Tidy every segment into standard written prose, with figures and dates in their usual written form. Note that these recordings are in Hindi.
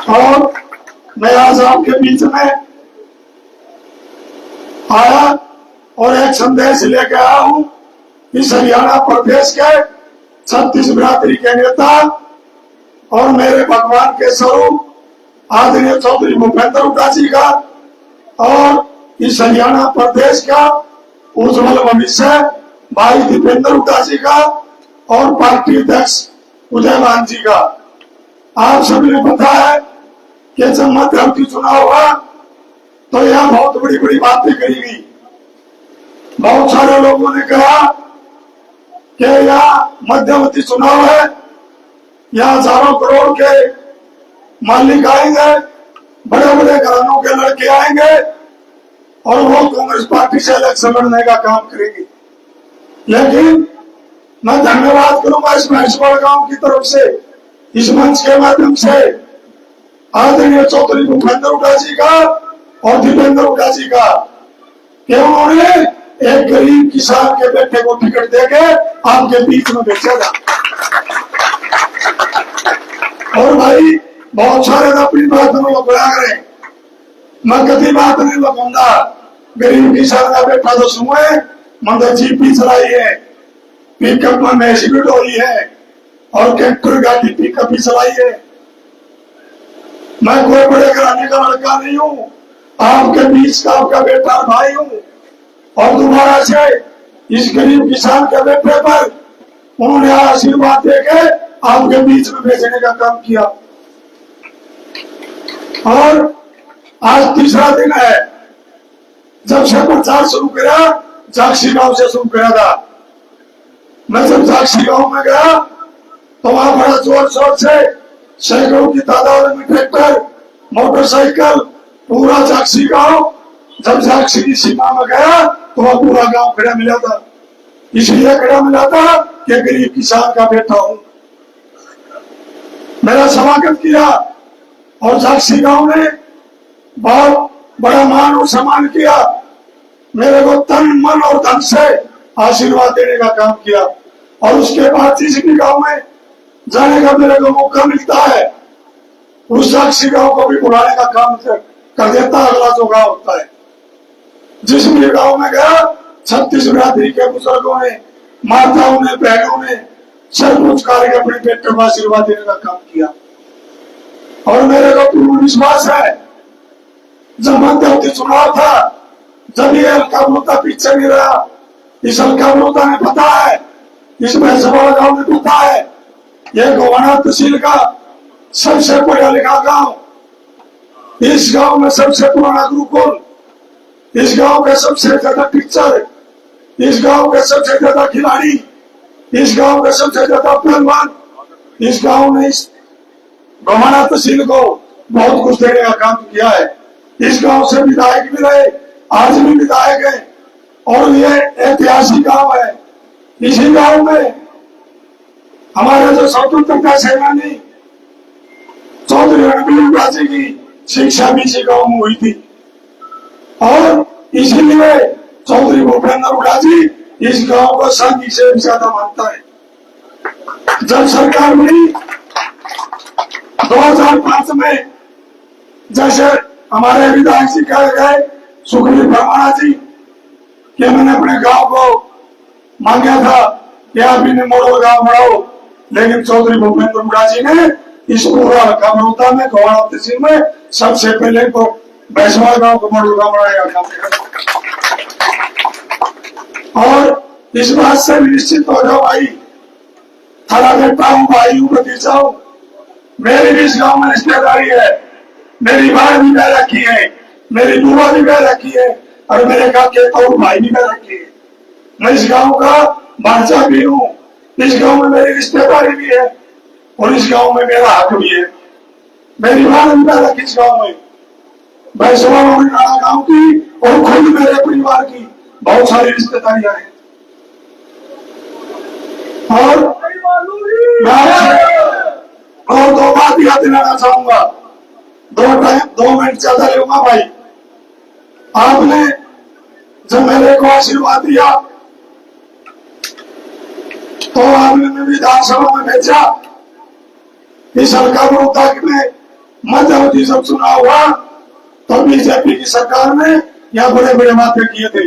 और मैं आज आपके बीच में आया और एक संदेश लेकर आया हूं। इस हरियाणा प्रदेश के 36 बिरादरी के नेता और मेरे भगवान के स्वरूप आदरणीय चौधरी भूपेंद्र हुड्डा जी का और इस हरियाणा प्रदेश का उज्जवल भविष्य भाई दीपेंद्र हुड्डा जी का और पार्टी अध्यक्ष उदयमान जी का। आप सभी ने पता है कि जब मध्यवर्ती चुनाव हुआ तो यह बहुत बड़ी बड़ी बातें कही गई। बहुत सारे लोगों ने कहा कि यह मध्यवर्ती चुनाव है, यहाँ हजारों करोड़ के मालिक आएंगे, बड़े बड़े घरानों के लड़के आएंगे और वो कांग्रेस पार्टी से इलेक्शन लड़ने का काम करेगी। लेकिन मैं धन्यवाद करूंगा इस महेशगढ़ गांव की तरफ से, इस मंच के माध्यम से आदरणीय चौधरी भूपेंद्र हुड्डा जी का और दीपेंद्र हुड्डा जी का कि उन्होंने एक गरीब किसान के बेटे को टिकट देके आपके बीच में भेजा था। और भाई बहुत सारे अपनी बात में बड़ा करें, मैं कभी बात नहीं लगाऊंगा। गरीब किसान का बेटा तो सुने मतलब जीपी चलाई है, पिकअप में मैसी भी डोली है और ट्रैक्टर गाड़ी पिकअप भी चलाई है। मैं कोई बड़े घराने का लड़का नहीं हूँ, आपके बीच का आपका बेटा भाई हूँ। और दोबारा से इस गरीब किसान के बेटे पर उन्होंने आशीर्वाद देके आपके बीच में भेजने का काम किया। और आज तीसरा दिन है जब से प्रचार शुरू किया, जाक्षी गांव से शुरू किया था। मैं जब जाक्षी गांव में गया तो वहां बड़ा जोर शोर से सैकड़ों की तादाद में ट्रैक्टर, मोटरसाइकिल, पूरा जाक्षी गांव। जब जाक्षी की सीमा में गया तो वह पूरा गांव खड़ा मिला था। इसलिए खड़ा मिला था कि गरीब किसान का बेटा हूं। मेरा स्वागत किया और जाक्षी गांव ने बहुत बड़ा मान और सम्मान किया। मेरे को तन मन और धन से आशीर्वाद देने का काम किया। और उसके बाद जिस भी गांव में जाने का मेरे को मौका मिलता है उस जाक्षी गांव को भी बुलाने का काम कर देता। अगला जो गांव होता है, जिस भी गांव में गया 36 बिरादरी के बुजुर्गों ने, माताओं ने, बहनों ने सर कुछ करके अपने बेटे को आशीर्वाद देने का काम किया। और मेरे को पूर्ण विश्वास है जब मध्यवर्ती चुनाव था, जब ये हल्का मुद्दा पीछे नहीं रहा, इस हल्का मुद्दा ने पता है, इस महेशगढ़ गांव में पता है, यह गोवाना तहसील का सबसे पढ़ा लिखा गांव, इस गांव में सबसे पुराना गुरुकुल, इस गांव के सबसे ज्यादा टीचर, इस गांव के सबसे ज्यादा खिलाड़ी, इस गांव के सबसे ज्यादा पहलवान, इस गांव ने इस गोवाना तहसील को बहुत कुछ देने का काम किया है। इस गांव से विधायक भी रहे, आज भी विधायक है और ये ऐतिहासिक गांव है। इसी गांव में हमारे जो स्वतंत्रता सेनानी चौधरी रणबीर हुड्डा जी की शिक्षा भी इसी गांव में हुई थी। और इसीलिए चौधरी भूपेंद्र हुड्डा जी इस गांव को शांति से ज्यादा मानता है। जब सरकार बनी 2005 में, जैसे हमारे विधायक जी कहे गए सुखबीर ब्रह्मणा जी कि मैंने अपने गांव को मांगा था कि आप इन्हें मॉडल गांव बढ़ाओ, लेकिन चौधरी भूपेंद्र हुड्डा जी ने इस पूरा कामरूता में गोवाना तहसील में सबसे पहले तो बैसवाल गांव को मॉडल गांव बनाया। और इस बात से निश्चित हो जाओ भाई, थारा बेटा हूँ, भाई हूँ, भतीजा हूँ, मेरी भी इस गांव में रिश्तेदारी है। मेरी माँ भी कह रखी है, मेरी बुआ भी कह रखी है और मेरे काके और भाई भी कह रखी है। मैं इस गांव का भांजा भी हूँ, इस गांव में मेरी रिश्तेदारी भी है और इस गांव में मेरा हक भी है। मेरी माँ भी कह रखी इस गांव में, बैसवाल और गांव की और खुद मेरे परिवार की बहुत सारी रिश्तेदारियां हैं। और दो बात याद दिलाना चाहूंगा, 2 मिनट ज्यादा लूंगा भाई। आपने जब मेरे को आशीर्वाद दिया तो आपने विधानसभा में भेजा इस हल्का मुद्दा में मध्यावधि जब चुनाव हुआ तो बीजेपी की सरकार ने यहाँ बड़े बड़े वादे किए थे।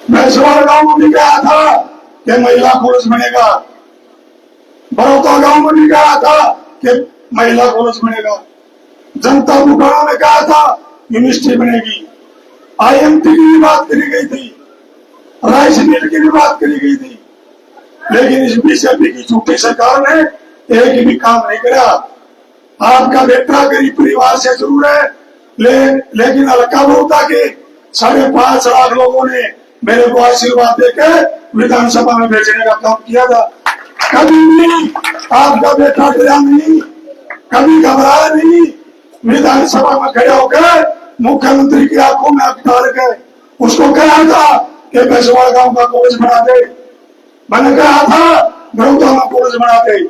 भैंसवाड़ा गांव में भी कहा था कि महिला कॉलेज बनेगा, बड़ौदा गांव में भी कहा था कि महिला कॉलेज बनेगा, जनता बुखारा में कहा था यूनिवर्सिटी बनेगी, IMT की भी बात करी गई थी, राइस मिल की भी बात करी गई थी, लेकिन इस बीजेपी की झूठी सरकार ने एक भी काम नहीं किया। आपका बेटा गरीब परिवार से जरूर है, लेकिन हल्का बोलता कि 5.5 लाख लोगों ने मेरे को आशीर्वाद देकर विधानसभा में भेजने का काम किया था। कभी नहीं आपका बेटा डरा नहीं, कभी घबराया नहीं, विधानसभा में खड़े होकर मुख्यमंत्री की आंखों में आंख डाल के उसको कहा था कि भैंसवाड़ा गांव का कॉलेज बना दे, मैंने कहा था बड़ौदा में कॉलेज बना दे,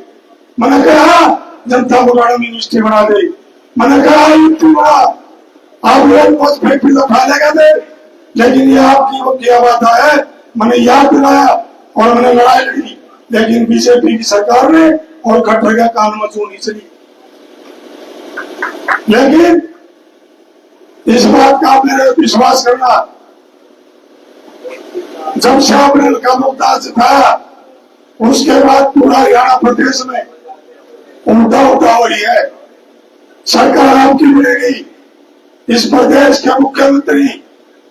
मैंने कहा जनता बुखारा में यूनिवर्सिटी बना दे, मैंने कहा यूनिवर्सिटी बना, आप लोग बहुत फैक्ट्री तो खा लेगा थे, लेकिन ये आपकी वो क्या बात है, मैंने याद दिलाया और मैंने लड़ाई लड़ी, लेकिन बीजेपी की सरकार ने और कटहर का कान में चूनी चली। लेकिन इस बात का आप मेरे विश्वास करना, जब से आपने का मुद्दा जिताया उसके बाद पूरा हरियाणा प्रदेश में उल्टा हो रही है। सरकार आपकी मिलेगी, इस प्रदेश के मुख्यमंत्री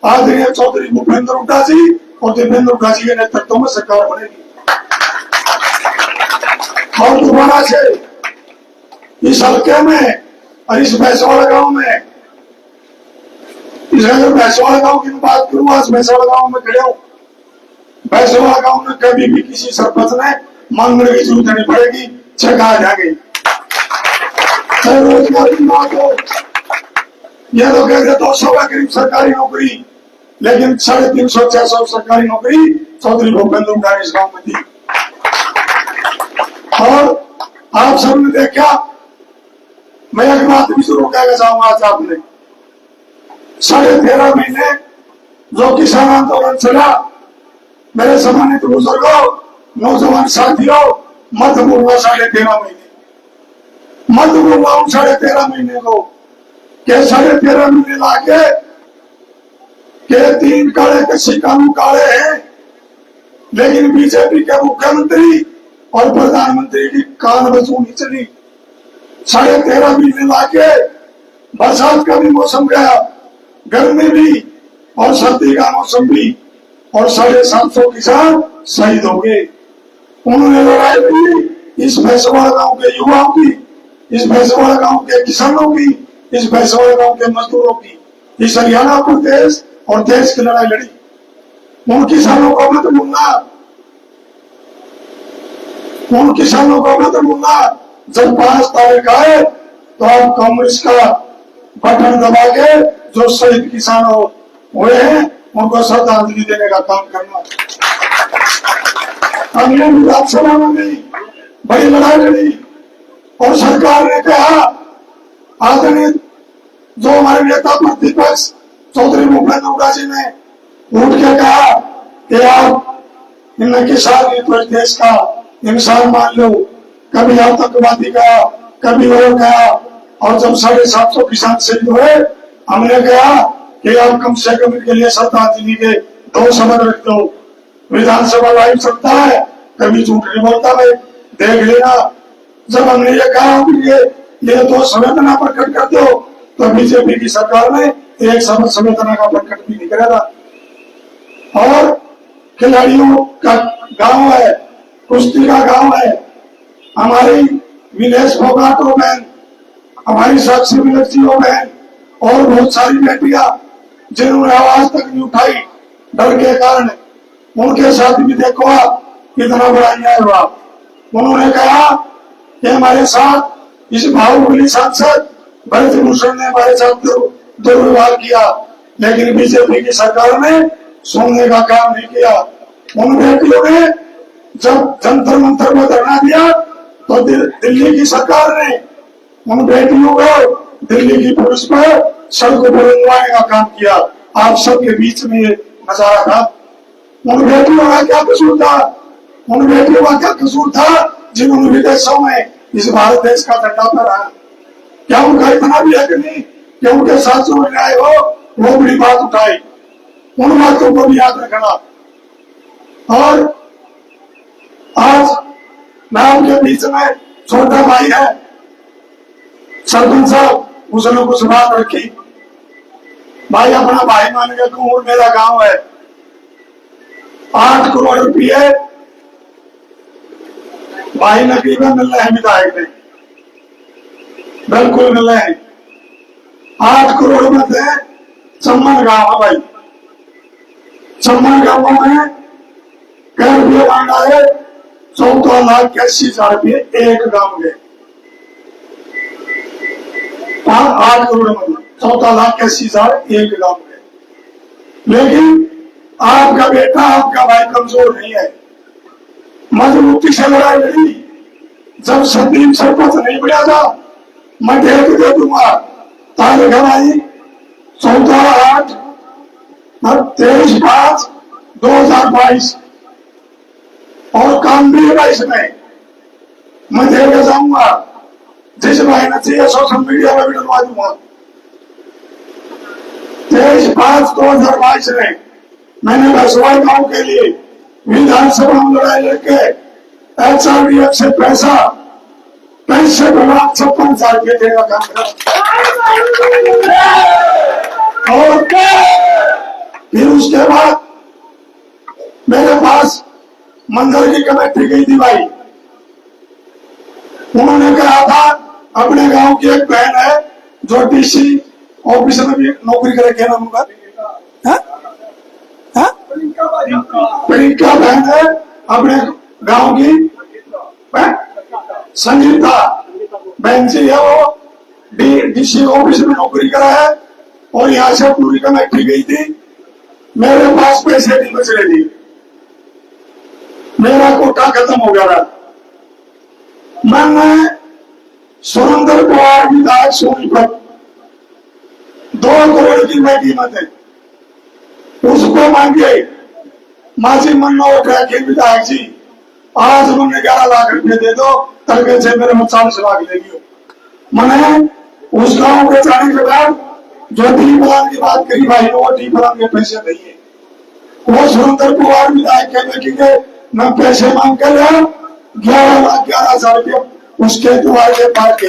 आदरणीय चौधरी भूपेंद्र हुड्डा जी और देवेंद्र हुड्डा जी के नेतृत्व में सरकार बनेगी। और दोबारा से इस हल्के में और इस भैंसवाड़ा गांव में, अगर भैंसवाड़ा गांव की बात करूं, आज भैंसवाड़ा गांव में खड़े हो, भैंसवाड़ा गांव में कभी भी किसी सरपंच ने मांगने की जरूरत नहीं पड़ेगी, जगह आ जाएगी। रोजगार की बात हो, यह तो कहते 200 का करीब सरकारी नौकरी, लेकिन 350-600 सरकारी नौकरी चौधरी भूपेंद्र हुड्डा इस गांव में थी। और आप सबने देखा, मैं एक बात भी जरूर कहना चाहूंगा, आज आपने 13.5 महीने जो किसान आंदोलन चला, मेरे सम्मानित बुजुर्गों, नौजवान साथियों, मत भूलना 13.5 महीने, मत भूलना उन 13.5 महीने को, के 13.5 महीने लाके के 3 काले कच्चे कानून काले हैं, लेकिन बीजेपी के मुख्यमंत्री और प्रधानमंत्री की कान बचू नहीं चली। 13.5 महीने लाके बरसात का भी मौसम गया, गर्मी भी और सर्दी का मौसम भी, और 750 किसान शहीद हो गए। उन्होंने लड़ाई लड़ी इस भैंसवाड़ा गांव के युवाओं की, इस भैंसवाड़ा गांव के किसानों की, इस भैंसवाड़ा गांव के मजदूरों की, इस हरियाणा प्रदेश और देश की लड़ाई लड़ी। उन किसानों को मत भूलना, उन किसानों को मत भूलना। जब 5 तारीख आए तो आप कांग्रेस का बटन दबा के जो शहीद किसान हुए हैं उनको श्रद्धांजलि देने का काम करना। हमने विधानसभा में भी बड़ी लड़ाई लड़ी और सरकार ने कहा, आदरणीय जो हमारे नेता प्रतिपक्ष चौधरी भूपेंद्र हुड्डा जी ने उठ के कहा कि आप इन किसान देश का इंसान मान लो, कभी आतंकवादी कहा, कभी और कहा, और जब 750 किसान शहीद हुए, हमने कहा कि आप कम से कम इनके लिए श्रद्धांजलि के 2 शब्द रख दो। विधानसभा लाइव चलता है, कभी झूठ नहीं बोलता, मैं देख लेना। जब हमने ये कहा ये 2 संवेदना प्रकट कर दो, तो बीजेपी की सरकार ने 1 शब्द संवेदना का प्रकट भी नहीं करा था। और खिलाड़ियों का गांव है, कुश्ती का गांव है, हमारी विनेश फोगाटो बहन, हमारी साक्षी मिलर्जियों बहन और बहुत सारी बेटियां जिन्होंने आवाज तक नहीं उठाई डर के कारण, उनके साथ भी देखो आप कितना बड़ा अन्याय हुआ। उन्होंने कहा कि हमारे साथ इस बाहुबली सांसद भरत भूषण ने हमारे साथ दुर्व्यवहार किया, लेकिन बीजेपी की सरकार ने सुनने का काम नहीं किया। उन बेटियों ने जब जंतर मंतर में धरना दिया तो दिल्ली की सरकार ने उन बेटियों को दिल्ली की पुलिस पर सड़कों पर रंगवाने का काम किया। आप सबके बीच में ये नजारा था। उन बेटियों का क्या कसूर था? उन बेटियों का क्या कसूर था जिन्होंने विदेशों में इस भारत देश का झंडा फहराया? क्या उनका इतना भी है कि नहीं कि उनके साथ जो अन्याय हो वो बड़ी बात उठाई? उन बातों को भी याद रखना। और आज मैं आपके बीच में, छोटा भाई है सरपंच साहब, उसने कुछ बात रखी। भाई अपना भाई मान के कहूं, मेरा गांव है, 8 करोड़ रुपये भाई नकरीबन मिल रहे हैं विधायक ने, बिल्कुल मिल रहे हैं। 8 करोड़ में से चम्मन गांव है भाई, चम्मन गांव में कई रुपये मांगा है, 14,81,000 रुपये एक गांव के। 8 करोड़ मतलब 14,81,000 एक गांव के। लेकिन आपका बेटा, आपका भाई कमजोर नहीं है, मजबूती से लड़ाई लड़ी। जब संदीप सरपंच नहीं बढ़ा था, मैं डेट दे दूंगा, तारीख हमारी 23/5/2022 और काम भी है इसमें, मैं देकर जाऊंगा। जिस भाई ने चाहिए सोशल मीडिया में भी डलवा दूंगा। 23/5/2022 में मैंने बसवाई गांव के लिए विधानसभा में लड़ाई लड़के HRDF से पैसा 65,56,000 रुपये देने का काम करा। और फिर उसके बाद मेरे पास मंदिर की कमेटी गई थी भाई, उन्होंने कहा था अपने गांव की एक बहन है जो DC ऑफिस में भी नौकरी करे, क्या नाम होगा? प्रियंका बहन है अपने गांव की, संगीता बहन जी है, वो DC ऑफिस में नौकरी करा है। और यहाँ से पूरी कमेटी गई थी, मेरे पास पैसे नहीं बच रहे थे, मेरा कोटा खत्म हो गया था। मैंने सुरेंद्र पवार विधायक सोनीपत 2 करोड़ की मैं कीमत है, उसको मांगे माजी मनोहर के विधायक जी, आज उन्होंने 11 लाख रुपए दे दो, तड़के से मेरे में 40 लाख दे दियो। मैंने उस गांव के जाने के बाद जो डी प्लान की बात करी भाई, वो डी प्लान के पैसे नहीं, वो सुरेंद्र पवार विधायक के बेटी के मैं पैसे मांग कर 11,11,000 रुपये उसके द्वार के पार के।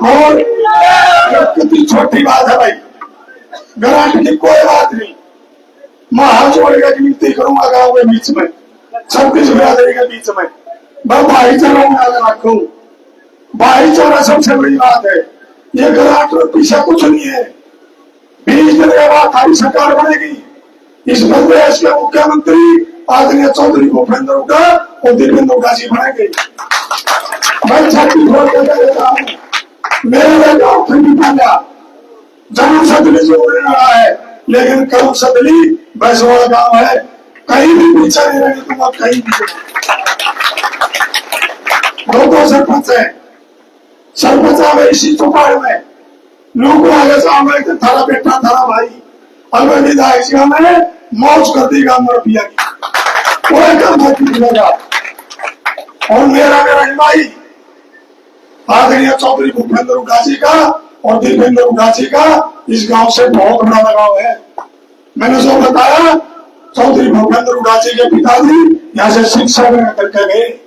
और कितनी छोटी बात है भाई, गारंटी की कोई बात नहीं, मैं हाथ जोड़ के विनती करूंगा गांव के बीच में, 36 बिरादरी के बीच में, मैं भाईचारा रखू। भाईचारा सबसे बड़ी बात है। ये ग्रांट पीछे कुछ नहीं है। 20 दिन के बाद हमारी सरकार बनेगी, इस प्रदेश के मुख्यमंत्री आदरणीय चौधरी भूपेंद्र हुड्डा और दीपेंद्र उडासी बनेंगे। मैं छत्तीसगढ़ के देता हूँ, मेरे गांव ठंडी पाला जन्म सदली से उड़ने रहा है, लेकिन कर्म सदली बैसवाड़ा गांव है, कहीं भी पीछे नहीं रहेगी तुम, कहीं भी। 2 सरपंच है, सरपंच आवे इसी चौपाल में, लोग आगे सामने कि थारा बेटा थारा भाई, अगर विधायक जी ने मौज कर दी गांव में पिया की, कोई काम नहीं मिलेगा। और मेरा हिमाई आदरणीय चौधरी भूपेंद्र उडासी का और दीपेंद्र उडासी का इस गांव से बहुत बड़ा लगाव है। मैंने जो बताया, चौधरी भूपेंद्र उडासी के पिताजी यहाँ से शिक्षा में करके गए।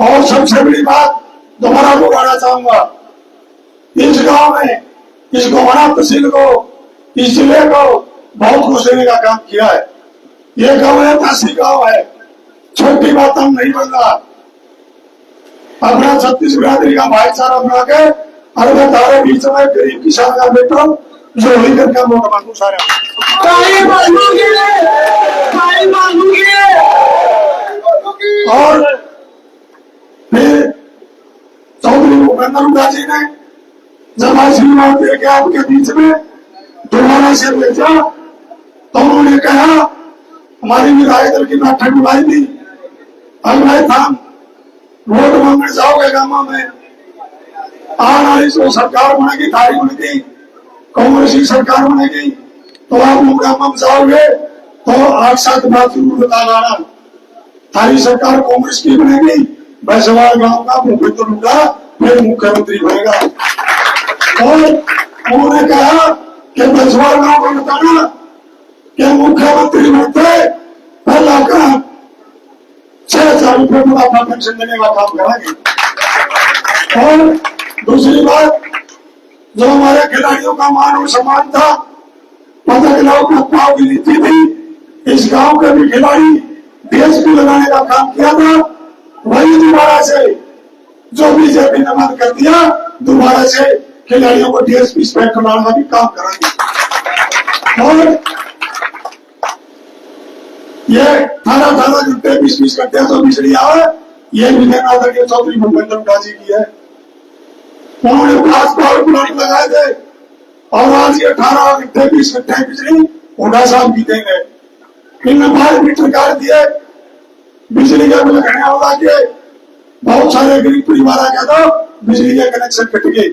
और सबसे बड़ी बात दोबारा दोहराना चाहूंगा, इस गांव में इस गोवाना तहसील को, इस जिले को बहुत कुछ देने का काम किया है। ये गांव ऐतिहासिक गांव है, छोटी बात हम नहीं बन रहा। अपना 36 बिरादरी का भाईचारा बना के अरबे तारे बीच में गरीब किसान का बेटा जो ही करके वोट मांगू सारे और फिर चौधरी भूपेंद्र उडासी ने जब आशीर्वाद दे के आपके बीच में दोबारा से भेजा, तो उन्होंने कहा हमारी विधायक दल की बैठक बुलाई थी, अगले था वोट मांगने जाओगे गांव में, आने वाली जो सरकार बनेगी, थारी बनेगी, कांग्रेस की सरकार बनेगी, तो आप लोग गांव में जाओगे तो 8-7 बात जरूर बता लाना, थारी सरकार कांग्रेस की बनेगी बैसवाल गांव का मुख्यमंत्री होगा, फिर मुख्यमंत्री बनेगा। और उन्होंने कहा कि बैसवाल गांव को बताना कि मुख्यमंत्री बनते पहला काम 6,000 रुपये मुनाफा पेंशन देने का काम कराएंगे। और दूसरी बात, जो हमारे खिलाड़ियों का मान और सम्मान था, पदक लाओ पाव की नीति थी, इस गांव के भी खिलाड़ी डीएसपी लगाने का काम किया था, वही दोबारा से जो बीजेपी ने बंद कर दिया, दोबारा से खिलाड़ियों को डीएसपी स्पेक्ट बनाने का भी काम करेंगे। और ये 18 घंटे 20 घंटे जो बिजली आए, ये भी देना था कि चौधरी भूपेंद्र गाजी की है। उन्होंने 5 पावर प्लांट लगाए थे और आज ये 18 घंटे 20 घंटे बिजली हुड्डा साहब की देंगे। इनने 5 मीटर काट दिए, बिजली के बिल घटने वाला के बहुत सारे गरीब परिवार आ गया था, बिजली के कनेक्शन कट गए।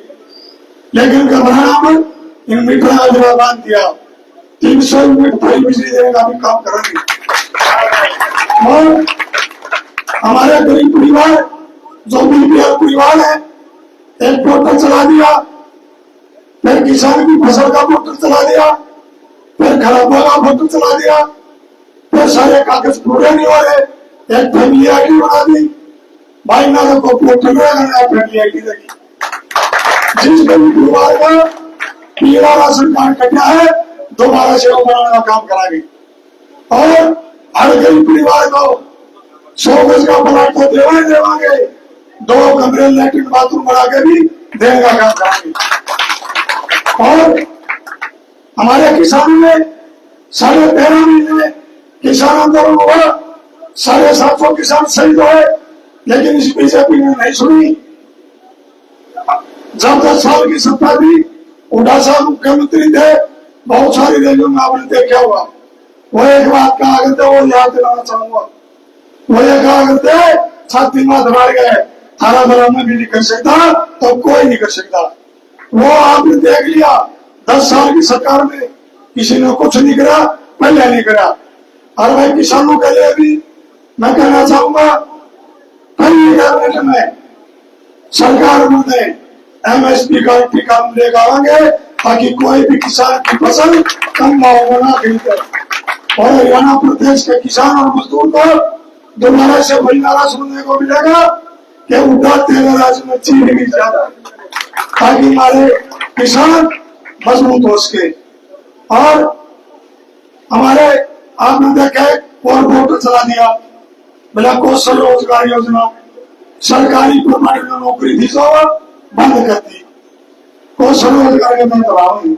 लेकिन घबराना मत, इन मीटर का जवाब बांध दिया, 300 यूनिट फ्री बिजली देने का भी काम करेंगे। और हमारे गरीब परिवार जो बीपीएल परिवार है, एक पोर्टल चला दिया, फिर किसान की फसल का पोर्टल चला दिया, फिर खराबा का पोर्टल चला दिया, फिर सारे कागज पूरे नहीं हो रहे, एक फैमिली आईडी बना दी। भाई ना को पोर्टल में फैमिली आईडी लगी, जिस गरीब परिवार का पीला राशन कार्ड कटा है, दोबारा से वो बनाने का काम कराएंगे। और हर गरीब परिवार को 100 गज का प्लाट तो देवांगे, 2 कमरे लैट्रिन बाथरूम बना के भी देने का काम कराएंगे। और हमारे किसानों ने 13.5 महीने किसान आंदोलन हुआ, 750 किसान शहीद हुए, लेकिन इस बीजेपी ने नहीं सुनी। जब 10 साल की सत्ता थी, हुड्डा साहब मुख्यमंत्री थे, बहुत सारी रैलियों में आपने देखा होगा, वो एक बात कहा करते, वो याद दिलाना चाहूंगा, वो ये कहा करते, छाती मात मार गए, थाना बना में भी नहीं कर सकता तो कोई नहीं कर सकता। वो आपने देख लिया, 10 साल की सरकार में किसी ने कुछ नहीं करा, पहले नहीं करा। और भाई किसानों के लिए भी मैं कहना चाहूंगा, पहली कैबिनेट में सरकार ने एमएसपी का टीका लेकर आएंगे, ताकि कोई भी किसान की फसल कम भाव में ना खरीदे। और हरियाणा प्रदेश के किसान और मजदूर को दोबारा से वही नारा सुनने को मिलेगा कि हुड्डा तेरे राज्य में चीन भी ज्यादा, ताकि हमारे किसान मजबूत हो सके। और हमारे आपने देखा और पोर्टल चला दिया, बिना कौशल रोजगार योजना, सरकारी प्रमाणित नौकरी थी जो बंद कर दी, कौशल रोजगार के मैं दबाव नहीं।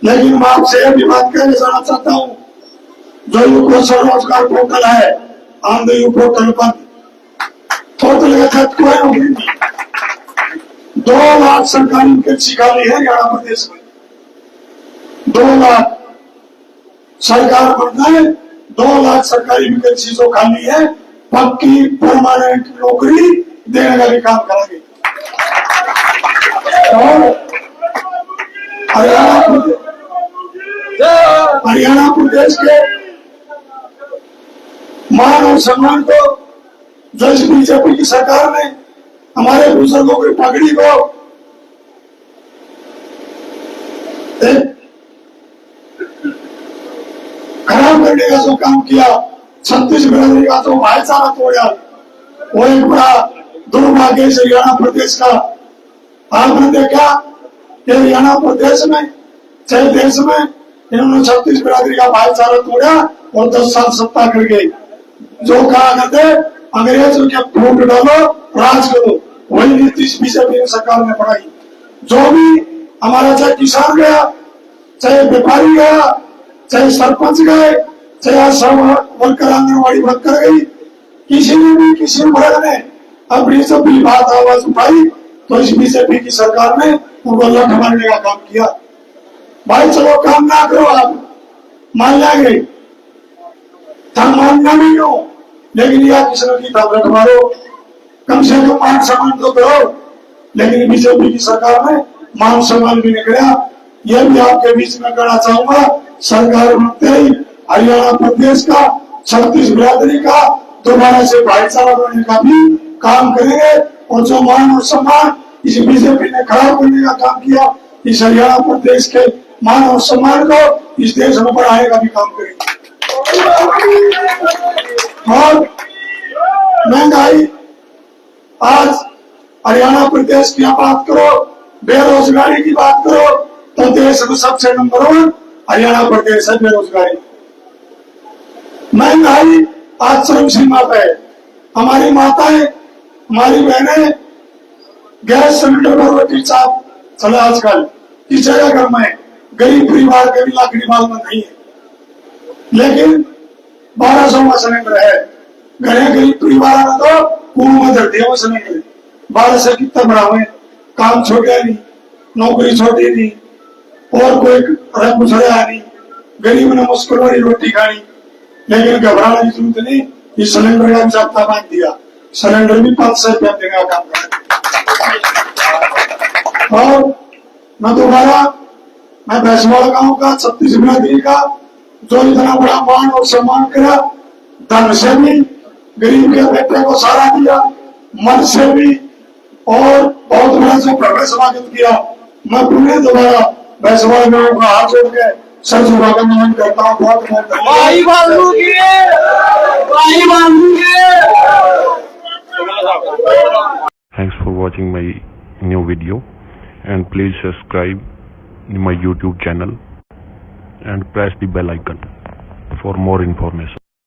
लेकिन मैं आपसे यह भी बात कहना चाहता हूँ, जो यू कौशल रोजगार पोर्टल है, आंध्र यू पोर्टल पर पोर्टल के तहत कोई नौकरी नहीं। 2 लाख सरकारी वैकेंसी खाली है हरियाणा प्रदेश में, 2 लाख सरकार बनता है, 2 लाख सरकारी वैकेंसी जो खाली है, पक्की परमानेंट नौकरी देने का भी काम करेंगे। और हरियाणा प्रदेश के मान और सम्मान को, जो इस बीजेपी की सरकार ने हमारे बुजुर्गों की पगड़ी को खराब करने का जो काम किया, छत्तीसगढ़ का जो भाईचारा तोड़ा, वो एक बड़ा दुर्भाग्य है हरियाणा प्रदेश का। आपने देखा कि हरियाणा प्रदेश में चाहे देश में इन्होंने 36 बिरादरी का भाईचारा तोड़ा और 10 साल सत्ता कर गई। जो कहा करते अंग्रेजों के फूट डालो राज करो, वही नीति बीजेपी सरकार ने पढ़ाई। जो भी हमारा चाहे किसान गया, चाहे व्यापारी गया, चाहे सरपंच गए, चाहे आशा वर्कर आंगनबाड़ी वर्कर गई, किसी ने भी किसी वर्ग ने अपनी जब भी बात आवाज उठाई तो इस बीजेपी की सरकार ने उनको लठ मारने का काम किया। भाई चलो काम ना करो, आप मान लेंगे, मानना नहीं हो, लेकिन यह किसी की लठ मारो, कम से कम मान सम्मान तो करो। लेकिन बीजेपी की सरकार में मान सम्मान भी नहीं किया। यह भी आपके बीच में कहना चाहूंगा, सरकार बनते ही हरियाणा प्रदेश का 36 बिरादरी का दोबारा से भाईचारा बनने का भी काम करेंगे। और जो मान और सम्मान इस बीजेपी ने खराब करने का काम किया, इस हरियाणा प्रदेश के मान और सम्मान को इस देश में बढ़ाने का भी काम करेंगे। और महंगाई, आज हरियाणा प्रदेश की बात करो, बेरोजगारी की बात करो तो देश में सबसे नंबर 1 हरियाणा प्रदेश है बेरोजगारी। महंगाई आज चरम सीमा पे है। हमारी माताएं, हमारी बहनें गैस सिलेंडर पर रोटी चाप चले आजकल इस जगह घर में गरीब परिवार के भी लाकड़ी माल में नहीं है, लेकिन 1200 में सिलेंडर है। घरे गरीब परिवार में तो कुएं में धर दिया सिलेंडर। 12 से कितना बढ़ावे, काम छोटे नहीं, नौकरी छोटी नहीं, और कोई रंग गुजरा नहीं, गरीब ने मुश्किल वाली रोटी खानी। लेकिन घबराने की जरूरत नहीं, इस सिलेंडर का जाप्ता बांध दिया, सिलेंडर भी 500 रुपया देने का काम करें। और मैं दोबारा मैं भैंसवाड़ा गांव का 36 बिरादरी का जो इतना बड़ा मान और सम्मान करा, धन से भी गरीब के बेटे को सहारा दिया, मन से भी, और बहुत बड़ा जो भव्य स्वागत किया, मैं पुनः दोबारा भैंसवाड़ा गांव का हाथ जोड़ के सर झुका कर नमन करता हूँ। बहुत Thanks for watching my new video, and please subscribe my YouTube channel and press the bell icon for more information.